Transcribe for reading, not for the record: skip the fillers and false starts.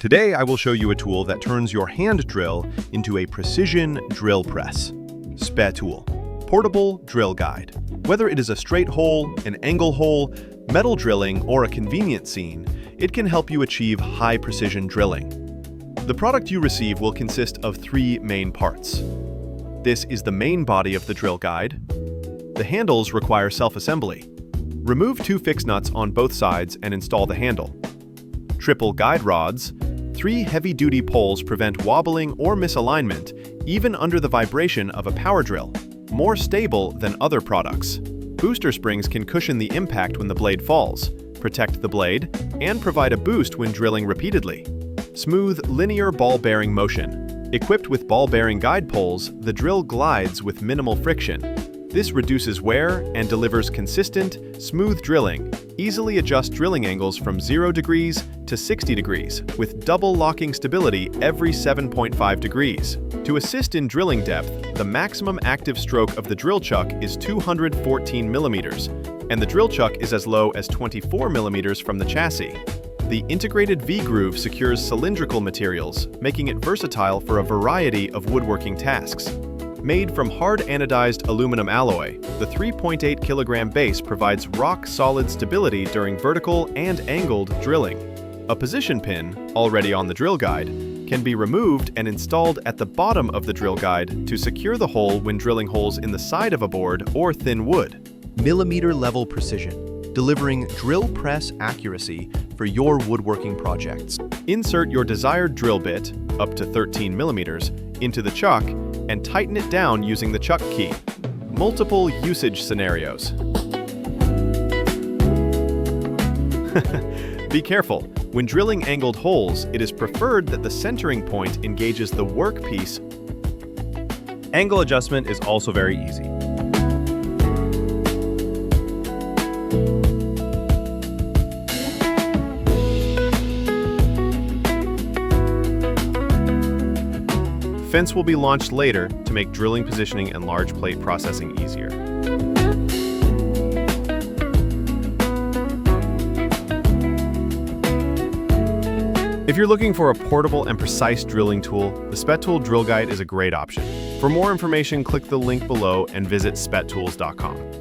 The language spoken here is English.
Today, I will show you a tool that turns your hand drill into a precision drill press. SpeTool Portable Drill Guide. Whether it is a straight hole, an angle hole, metal drilling, or a convenient scene, it can help you achieve high precision drilling. The product you receive will consist of three main parts. This is the main body of the drill guide. The handles require self-assembly. Remove two fixed nuts on both sides and install the handle. Triple guide rods. 3 heavy-duty poles prevent wobbling or misalignment, even under the vibration of a power drill, more stable than other products. Booster springs can cushion the impact when the blade falls, protect the blade, and provide a boost when drilling repeatedly. Smooth, linear ball-bearing motion. Equipped with ball-bearing guide poles, the drill glides with minimal friction. This reduces wear and delivers consistent, smooth drilling. Easily adjust drilling angles from 0 degrees to 60 degrees, with double locking stability every 7.5 degrees. To assist in drilling depth, the maximum active stroke of the drill chuck is 214 millimeters, and the drill chuck is as low as 24 millimeters from the chassis. The integrated V-groove secures cylindrical materials, making it versatile for a variety of woodworking tasks. Made from hard-anodized aluminum alloy, the 3.8 kilogram base provides rock-solid stability during vertical and angled drilling. A position pin, already on the drill guide, can be removed and installed at the bottom of the drill guide to secure the hole when drilling holes in the side of a board or thin wood. Millimeter-level precision, delivering drill press accuracy for your woodworking projects. Insert your desired drill bit, up to 13 millimeters, into the chuck and tighten it down using the chuck key. Multiple usage scenarios. Be careful. When drilling angled holes, it is preferred that the centering point engages the workpiece. Angle adjustment is also very easy. Fence will be launched later to make drilling positioning and large plate processing easier. If you're looking for a portable and precise drilling tool, the SpeTool Drill Guide is a great option. For more information, click the link below and visit spetools.com.